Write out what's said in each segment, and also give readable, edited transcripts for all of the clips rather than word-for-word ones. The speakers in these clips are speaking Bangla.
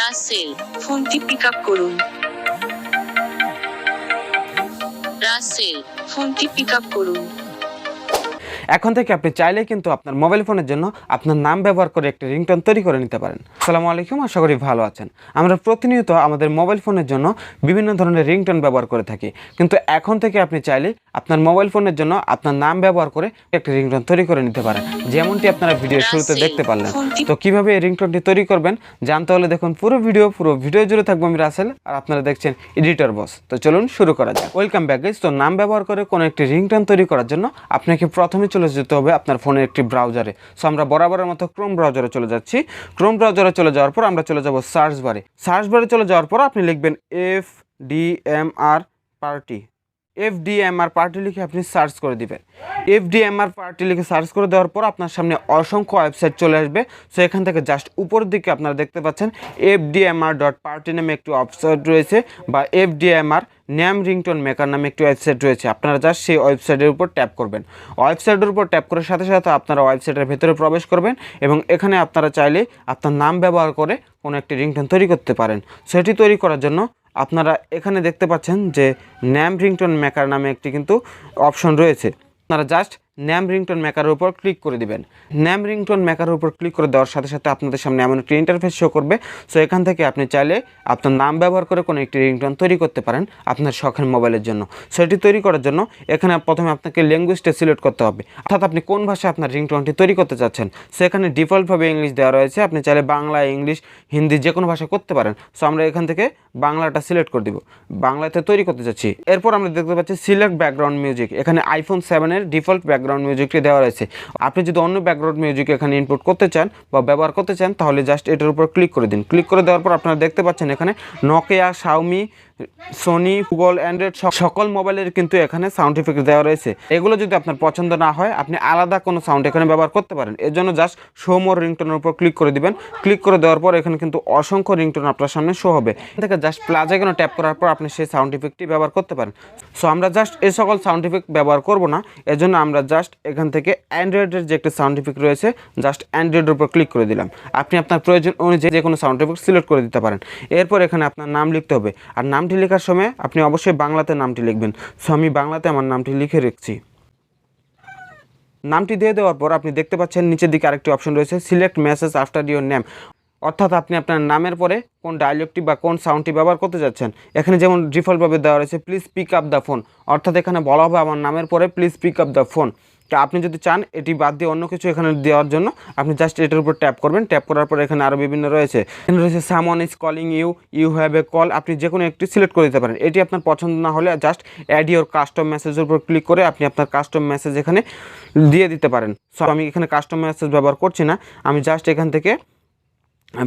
রাসেল, ফোনটি পিক আপ করুন। রাসেল, ফোনটি পিক আপ করুন। এখন থেকে আপনি চাইলে কিন্তু আপনার মোবাইল ফোনের জন্য আপনার নাম ব্যবহার করে একটি রিংটোন তৈরি করে নিতে পারেন। আসসালামু আলাইকুম, আশা করি ভালো আছেন। আমরা প্রতিনিয়ত আমাদের মোবাইল ফোনের জন্য বিভিন্ন ধরনের রিংটোন ব্যবহার করে থাকি, কিন্তু এখন থেকে আপনি চাইলে আপনার মোবাইল ফোনের জন্য আপনার নাম ব্যবহার করে একটি রিংটোন তৈরি করে নিতে পারেন, যেমনটি আপনারা ভিডিওর শুরুতে দেখতে পারলেন। তো কিভাবে এই রিংটোনটি তৈরি করবেন জানতে হলে দেখুন পুরো ভিডিও জুড়ে থাকবো আমি রাসেল, আর আপনারা দেখছেন এডিটর বস। তো চলুন শুরু করা যাক। Welcome back guys. তো নাম ব্যবহার করে কোনো একটি রিংটোন তৈরি করার জন্য আপনাকে প্রথমে চলে যেতে হবে আপনার ফোনের একটি ব্রাউজারে। সো আমরা বরাবরের মতো ক্রোম ব্রাউজারে চলে যাচ্ছি। ক্রোম ব্রাউজারে চলে যাওয়ার পর আমরা চলে যাব সার্চ বারে। সার্চ বারে চলে যাওয়ার পর আপনি লিখবেন FDMR পার্টি। FDMR পার্টি লিখে আপনি সার্চ করে দিবেন। FDMR পার্টি লিখে সার্চ করে দেওয়ার পর আপনার সামনে অসংখ্য ওয়েবসাইট চলে আসবে। সো এখান থেকে জাস্ট উপরের দিকে আপনারা দেখতে পাচ্ছেন FDMR.party নামে একটি ওয়েবসাইট রয়েছে, বা FDMR নেম রিংটোন মেকার নামে একটি ওয়েবসাইট রয়েছে। আপনারা জাস্ট সেই ওয়েবসাইটের উপর ট্যাপ করবেন। ওয়েবসাইটের উপর ট্যাপ করার সাথে সাথে আপনারা ওয়েবসাইটের ভেতরে প্রবেশ করবেন এবং এখানে আপনারা চাইলে আপনার নাম ব্যবহার করে কোনো একটি রিংটোন তৈরি করতে পারেন। সেটি তৈরি করার জন্য আপনারা এখানে দেখতে পাচ্ছেন যে নেম রিংটোন মেকার নামে একটি কিন্তু অপশন রয়েছে। আপনারা জাস্ট নেম রিংটোন মেকারের উপর ক্লিক করে দিবেন। নেম রিংটোন মেকারের উপর ক্লিক করে দেওয়ার সাথে সাথে আপনাদের সামনে এমন একটি ইন্টারফেস শো করবে। সো এখান থেকে আপনি চাইলে আপনার নাম ব্যবহার করে কোনো একটি রিংটোন তৈরি করতে পারেন আপনার শখের মোবাইলের জন্য। সেটি তৈরি করার জন্য এখানে প্রথমে আপনাকে ল্যাঙ্গুয়েজটা সিলেক্ট করতে হবে, অর্থাৎ আপনি কোন ভাষায় আপনার রিংটোনটি তৈরি করতে চাচ্ছেন। সেখানে ডিফল্টভাবে ইংলিশ দেওয়া রয়েছে, আপনি চাইলে বাংলা, ইংলিশ, হিন্দি যে কোনো ভাষা করতে পারেন। সো আমরা এখান থেকে বাংলাটা সিলেক্ট করে দিব, বাংলাতে তৈরি করতে চাচ্ছি। এরপর আমরা দেখতে পাচ্ছি সিলেক্ট ব্যাকগ্রাউন্ড মিউজিক। এখানে আইফোন 7-এর ডিফল্ট ব্যাকগ্রাউন্ড মিউজিকটি দেওয়া রয়েছে। আপনি যদি অন্য ব্যাকগ্রাউন্ড মিউজিক এখানে ইনপুট করতে চান বা ব্যবহার করতে চান তাহলে জাস্ট এটার উপর ক্লিক করে দিন। ক্লিক করে দেওয়ার পর আপনারা দেখতে পাচ্ছেন এখানে Nokia, Xiaomi, Sony, Google, Android সকল মোবাইলের কিন্তু এখানে সাউন্ড ইফেক্ট দেওয়া রয়েছে। এগুলো যদি আপনার পছন্দ না হয় আপনি আলাদা কোনো সাউন্ড এখানে ব্যবহার করতে পারেন। এর জন্য জাস্ট শো মোর রিংটোনের উপর ক্লিক করে দিবেন। ক্লিক করে দেওয়ার পর এখানে কিন্তু অসংখ্য রিংটোন আপনার সামনে শো হবে। এখান থেকে জাস্ট প্লাস আইকনে ট্যাপ করার পর আপনি সেই সাউন্ড ইফেক্টটি ব্যবহার করতে পারেন। সো আমরা জাস্ট এই সকল সাউন্ড ইফেক্ট ব্যবহার করব না, এর জন্য আমরা জাস্ট এখান থেকে অ্যান্ড্রয়েডের যে একটি সাউন্ড ইফেক্ট রয়েছে জাস্ট অ্যান্ড্রয়েডের উপর ক্লিক করে দিলাম। আপনি আপনার প্রয়োজন অনুযায়ী যে কোনো সাউন্ড ইফেক্ট সিলেক্ট করে দিতে পারেন। এরপর এখানে আপনার নাম লিখতে হবে, আর নামটি লেখার সময় আপনি অবশ্যই বাংলাতে নামটি লিখবেন। সো আমি বাংলাতে আমার নামটি লিখে রেখেছি। নামটি দিয়ে দেওয়ার পর আপনি দেখতে পাচ্ছেন নিচের দিকে আরেকটি অপশন রয়েছে select message after your name, অর্থাৎ আপনি আপনার নামের পরে কোন ডায়লগটি বা কোন সাউন্ডটি ব্যবহার করতে যাচ্ছেন। এখানে যেমন ডিফল্টভাবে দেওয়া রয়েছে please pick up the phone, অর্থাৎ এখানে বলা হবে আমার নামের পরে please pick up the phone. তো আপনি যদি চান এটি বাদ দিয়ে অন্য কিছু এখানে দেওয়ার জন্য আপনি জাস্ট এটার উপর ট্যাপ করবেন। ট্যাপ করার পর এখানে আরও বিভিন্ন রয়েছে, এখানে রয়েছে someone is calling you, you have a call. আপনি যে কোনো একটি সিলেক্ট করে দিতে পারেন। এটি আপনার পছন্দ না হলে জাস্ট অ্যাড ইউর কাস্টম মেসেজের উপর ক্লিক করে আপনি আপনার কাস্টম মেসেজ এখানে দিয়ে দিতে পারেন। সো আমি এখানে কাস্টম মেসেজ ব্যবহার করছি না, আমি জাস্ট এখান থেকে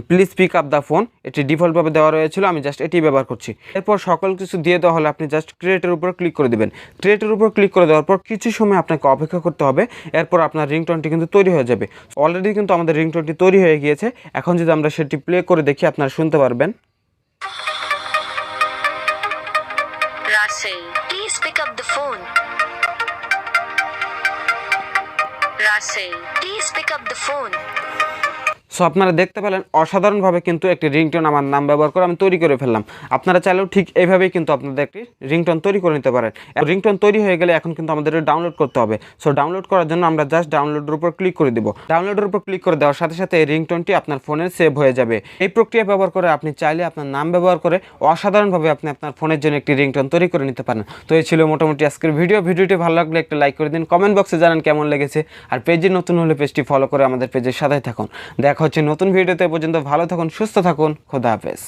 please pick up the phone এটি ডিফল্টভাবে দেওয়া রয়েছিল, আমি জাস্ট এটি ব্যবহার করছি। এরপর সকল কিছু দিয়ে দেওয়া হলে আপনি জাস্ট ক্রিয়েটের উপর ক্লিক করে দেবেন। ক্রিয়েটের উপর ক্লিক করে দেওয়ার পর কিছু সময় আপনাকে অপেক্ষা করতে হবে। এরপর আপনার রিংটোনটি কিন্তু তৈরি হয়ে যাবে। অলরেডি কিন্তু আমাদের রিংটোনটি তৈরি হয়ে গিয়েছে। এখন যদি আমরা সেটি প্লে করে দেখি আপনারা শুনতে পারবেন। Russell, please pick up the phone. Russell, please pick up the phone. So আপনারা দেখতে পেলেন অসাধারণভাবে কিন্তু একটি রিংটোন আমার নাম ব্যবহার করে আমি তৈরি করে ফেললাম। আপনারা চাইলেও ঠিক এইভাবেই কিন্তু আপনাদের একটি রিংটোন তৈরি করে নিতে পারেন। রিংটোন তৈরি হয়ে গেলে এখন কিন্তু আমাদের ডাউনলোড করতে হবে। সো ডাউনলোড করার জন্য আমরা জাস্ট ডাউনলোডের উপর ক্লিক করে দেব। ডাউনলোডের উপর ক্লিক করে দেওয়ার সাথে সাথে এই রিংটোনটি আপনার ফোনে সেভ হয়ে যাবে। এই প্রক্রিয়া ব্যবহার করে আপনি চাইলে আপনার নাম ব্যবহার করে অসাধারণভাবে আপনি আপনার ফোনের জন্য একটি রিংটোন তৈরি করে নিতে পারেন। তো এই ছিল মোটামুটি আজকের ভিডিওটি ভালো লাগলে একটা লাইক করে দিন, কমেন্ট বক্সে জানান কেমন লেগেছে, আর পেজে নতুন হলে পেজটি ফলো করে আমাদের পেজের সাথে থাকুন। দেখা হচ্ছে নতুন ভিডিওতে। পর্যন্ত ভালো থাকুন, সুস্থ থাকুন, খোদা হাফেজ।